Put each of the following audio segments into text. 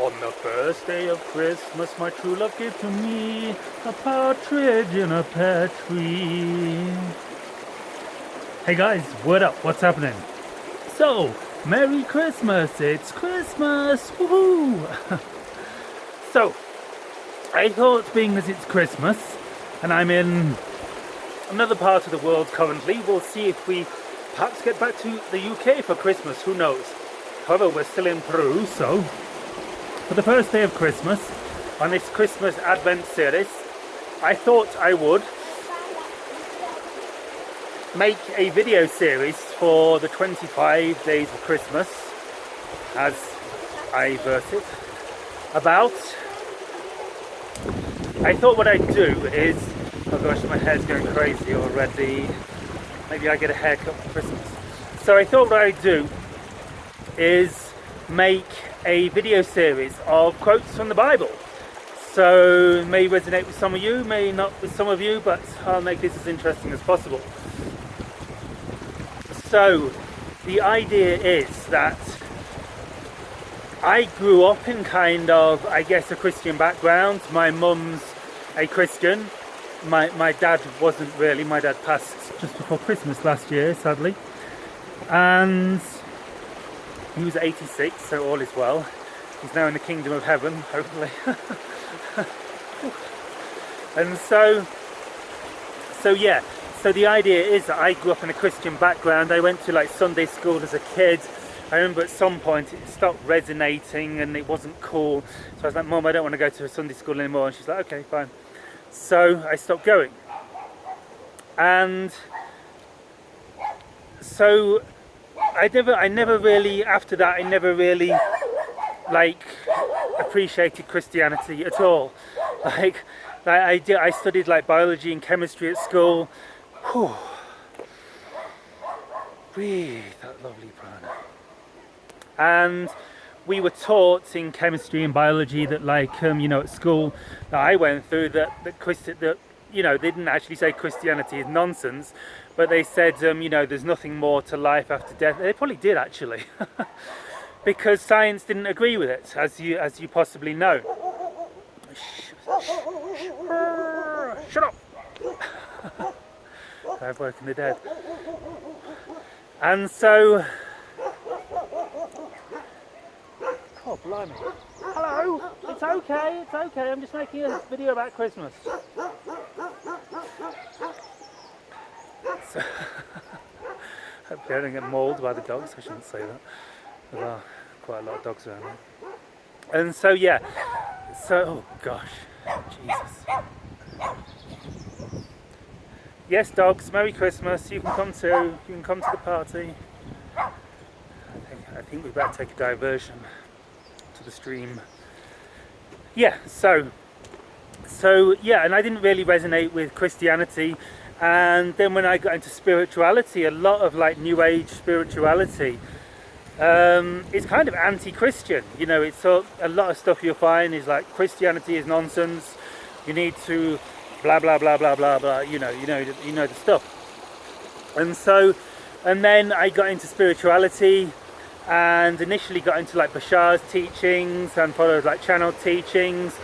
On the first day of Christmas, my true love gave to me a partridge in a pear tree. Hey guys, what up? What's happening? So, Merry Christmas! It's Christmas! Woohoo! So, I thought, being as it's Christmas, and I'm in another part of the world currently, we'll see if we perhaps get back to the UK for Christmas, who knows. However, we're still in Peru, so for the first day of Christmas, on this Christmas Advent series, I thought I would make a video series for the 25 days of Christmas, as I verse it, about. I thought what I'd do is, oh gosh, my hair's going crazy already. Maybe I get a haircut for Christmas. So I thought what I'd do is make a video series of quotes from the Bible. So it may resonate with some of you, may not with some of you, but I'll make this as interesting as possible. So the idea is that I grew up in kind of, I guess, a Christian background. My mum's a Christian. My dad wasn't really. My dad passed just before Christmas last year, sadly. And he was 86, so all is well. He's now in the kingdom of heaven, hopefully. And so yeah. So the idea is that I grew up in a Christian background. I went to like Sunday school as a kid. I remember at some point it stopped resonating and it wasn't cool. So I was like, Mum, I don't want to go to a Sunday school anymore. And she's like, okay, fine. So I stopped going. And so I never really, after that, I never really like appreciated Christianity at all. I studied like biology and chemistry at school. Whew. Breathe that lovely prana. And we were taught in chemistry and biology that, like, at school that I went through, that they didn't actually say Christianity is nonsense, but they said, there's nothing more to life after death. They probably did, actually, because science didn't agree with it, as you possibly know. Shut up! I've woken the dead. And so, oh blimey! Hello, it's okay. I'm just making a video about Christmas. So, hopefully I don't get mauled by the dogs. I shouldn't say that. There are quite a lot of dogs around here. And so yeah, oh gosh, Jesus. Yes, dogs, Merry Christmas. You can come too. You can come to the party. I think we better take a diversion to the stream. Yeah, so yeah, and I didn't really resonate with Christianity. And then when I got into spirituality, a lot of like New Age spirituality, it's kind of anti-Christian. It's a lot of stuff you'll find is like Christianity is nonsense. You need to blah blah blah blah blah blah. You know the stuff. And then I got into spirituality, and initially got into like Bashar's teachings and followed like channel teachings,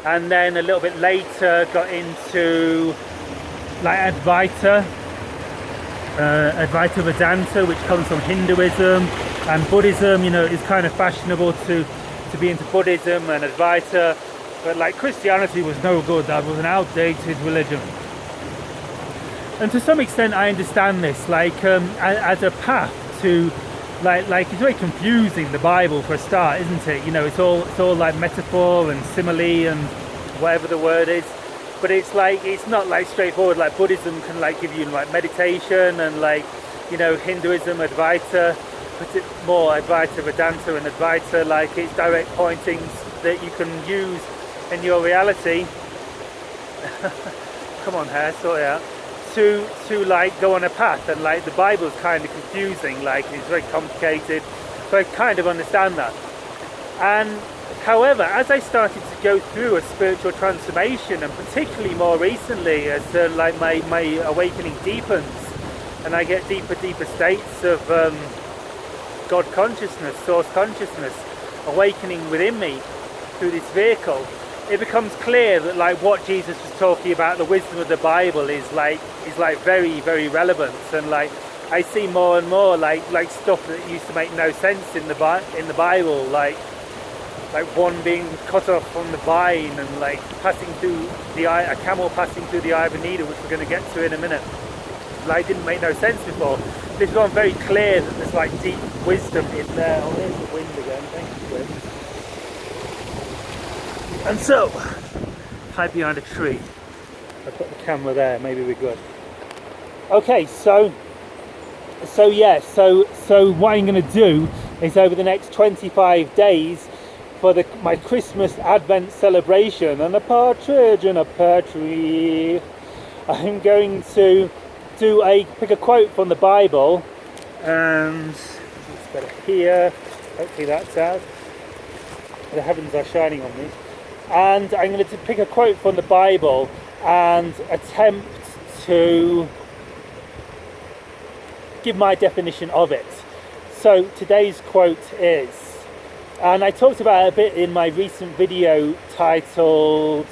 and then a little bit later got into like Advaita Vedanta, which comes from Hinduism and Buddhism. It's kind of fashionable to be into Buddhism and Advaita, but like Christianity was no good. That was an outdated religion. And to some extent I understand this, like as a path to like it's very confusing, the Bible, for a start, isn't it? It's all like metaphor and simile and whatever the word is, but it's not like straightforward. Like Buddhism can like give you like meditation, and like Hinduism, Advaita, but it's more Advaita Vedanta and Advaita, like it's direct pointings that you can use in your reality. Come on, hair, sort it out. To like go on a path, and like the Bible's kind of confusing, like it's very complicated, so I kind of understand that. And however, as I started to go through a spiritual transformation, and particularly more recently as like my awakening deepens and I get deeper states of God consciousness, source consciousness awakening within me, through this vehicle, it becomes clear that like what Jesus was talking about, the wisdom of the Bible, is like very, very relevant. And like I see more and more like stuff that used to make no sense in the Bible, like one being cut off from the vine, and like passing through the eye, a camel passing through the eye of a needle, which we're going to get to in a minute. Like didn't make no sense before. It's gone very clear that there's like deep wisdom in there. Oh, there's the wind again. Thank you, wind. And so, hide behind a tree. I'll put the camera there. Maybe we're good. Okay, so what I'm going to do is over the next 25 days for my Christmas Advent celebration, and a partridge in a pear tree, I'm going to pick a quote from the Bible, and it's better here. Hopefully that's out. The heavens are shining on me. And I'm going to pick a quote from the Bible and attempt to give my definition of it. So today's quote is, and I talked about it a bit in my recent video titled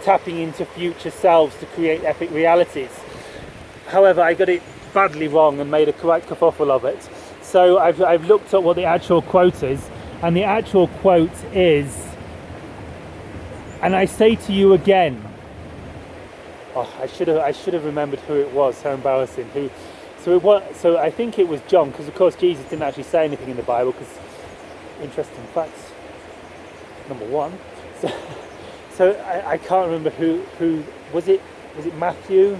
Tapping into Future Selves to Create Epic Realities. However, I got it badly wrong and made a correct kerfuffle of it. So I've looked up what the actual quote is, and the actual quote is, and I say to you again, oh, I should have remembered who it was. So embarrassing. So I think it was John, because of course Jesus didn't actually say anything in the Bible. Because interesting facts. Number one. So I can't remember who was it. Was it Matthew?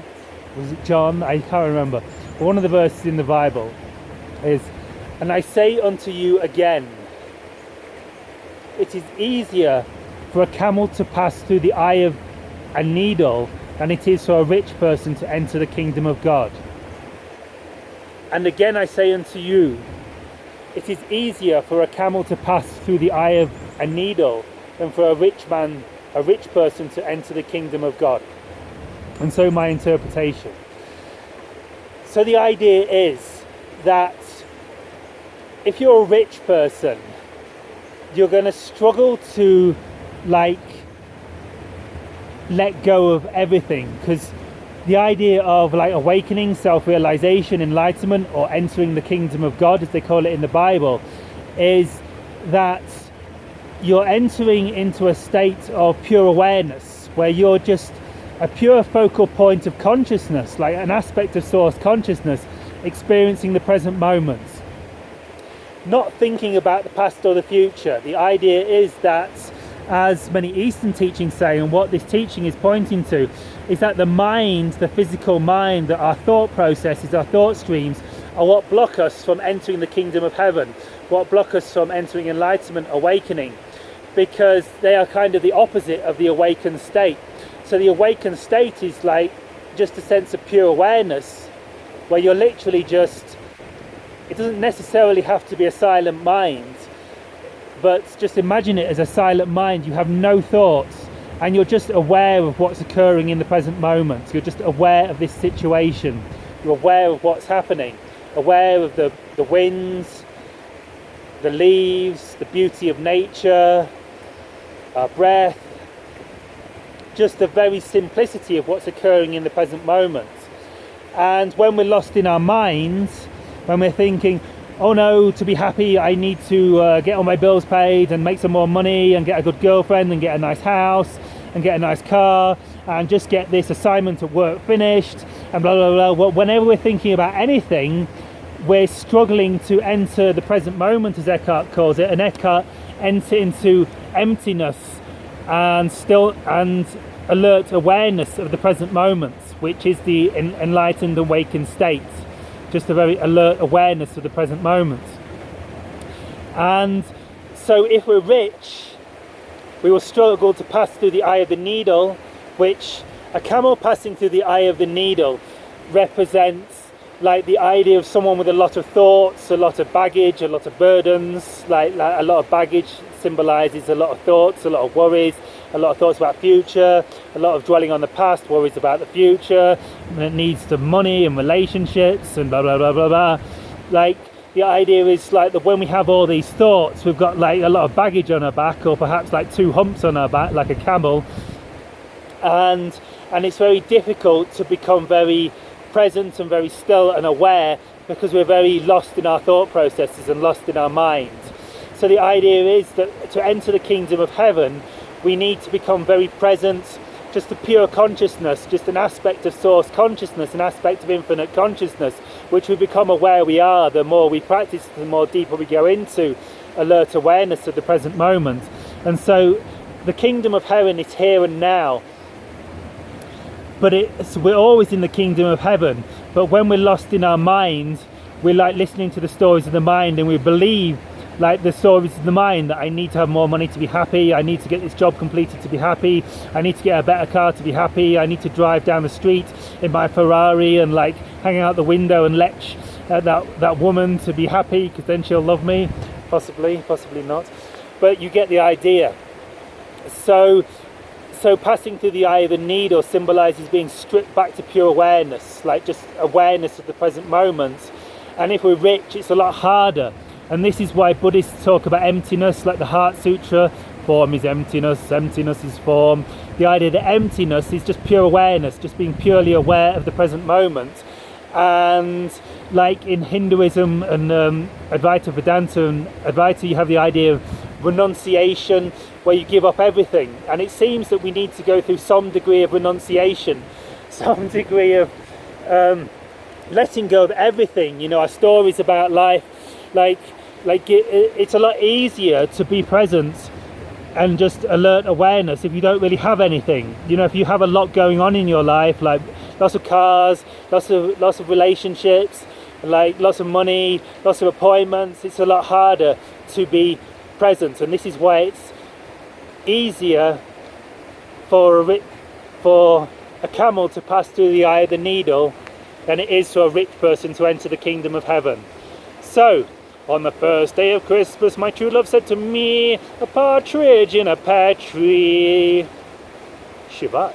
Was it John? I can't remember. But one of the verses in the Bible is, and I say unto you again, it is easier for a camel to pass through the eye of a needle than it is for a rich person to enter the kingdom of God. And again I say unto you, it is easier for a camel to pass through the eye of a needle than for a rich person to enter the kingdom of God. And so my interpretation. So the idea is that if you're a rich person, you're going to struggle to like let go of everything, because the idea of like awakening, self-realization, enlightenment, or entering the kingdom of God, as they call it in the Bible, is that you're entering into a state of pure awareness where you're just a pure focal point of consciousness, like an aspect of source consciousness, experiencing the present moment, not thinking about the past or the future. The idea is that, as many Eastern teachings say, and what this teaching is pointing to, is that the mind, the physical mind, that our thought processes, our thought streams, are what block us from entering the kingdom of heaven, what block us from entering enlightenment, awakening, because they are kind of the opposite of the awakened state. So the awakened state is like just a sense of pure awareness, where you're literally just, it doesn't necessarily have to be a silent mind, but just imagine it as a silent mind. You have no thoughts, and you're just aware of what's occurring in the present moment. You're just aware of this situation. You're aware of what's happening, aware of the winds, the leaves, the beauty of nature, our breath, just the very simplicity of what's occurring in the present moment. And when we're lost in our minds, when we're thinking, oh no, to be happy I need to get all my bills paid and make some more money and get a good girlfriend and get a nice house and get a nice car and just get this assignment at work finished and blah blah blah. Well, whenever we're thinking about anything, we're struggling to enter the present moment, as Eckhart calls it, and Eckhart enter into emptiness and alert awareness of the present moment, which is the enlightened, awakened state. Just a very alert awareness of the present moment. And so if we're rich, we will struggle to pass through the eye of the needle, which a camel passing through the eye of the needle represents like the idea of someone with a lot of thoughts, a lot of baggage, a lot of burdens. Like a lot of baggage symbolizes a lot of thoughts, a lot of worries, a lot of thoughts about future, a lot of dwelling on the past, worries about the future, and it needs the money and relationships and blah blah blah blah blah. Like the idea is like that when we have all these thoughts, we've got like a lot of baggage on our back, or perhaps like 2 humps on our back, like a camel, and it's very difficult to become very present and very still and aware, because we're very lost in our thought processes and lost in our mind. So the idea is that to enter the kingdom of heaven, we need to become very present, just a pure consciousness, just an aspect of source consciousness, an aspect of infinite consciousness, which we become aware we are. The more we practice, the more deeper we go into alert awareness of the present moment. And so the kingdom of heaven is here and now, but we're always in the kingdom of heaven. But when we're lost in our mind, we're like listening to the stories of the mind, and we believe like the stories of the mind, that I need to have more money to be happy, I need to get this job completed to be happy, I need to get a better car to be happy, I need to drive down the street in my Ferrari and like hang out the window and lech at that woman to be happy, because then she'll love me. Possibly not, but you get the idea. So passing through the eye of the needle symbolizes being stripped back to pure awareness, like just awareness of the present moment. And if we're rich, it's a lot harder. And this is why Buddhists talk about emptiness, like the Heart Sutra. Form is emptiness, emptiness is form. The idea that emptiness is just pure awareness, just being purely aware of the present moment. And like in Hinduism and Advaita Vedanta and Advaita, you have the idea of renunciation, where you give up everything. And it seems that we need to go through some degree of renunciation, some degree of letting go of everything. You know, our stories about life, it's a lot easier to be present and just alert awareness if you don't really have anything. You know, if you have a lot going on in your life, like lots of cars, lots of relationships, like lots of money, lots of appointments, it's a lot harder to be present. And this is why it's easier for a camel to pass through the eye of the needle than it is for a rich person to enter the kingdom of heaven. So, on the first day of Christmas, my true love said to me, a partridge in a pear tree. Shiva.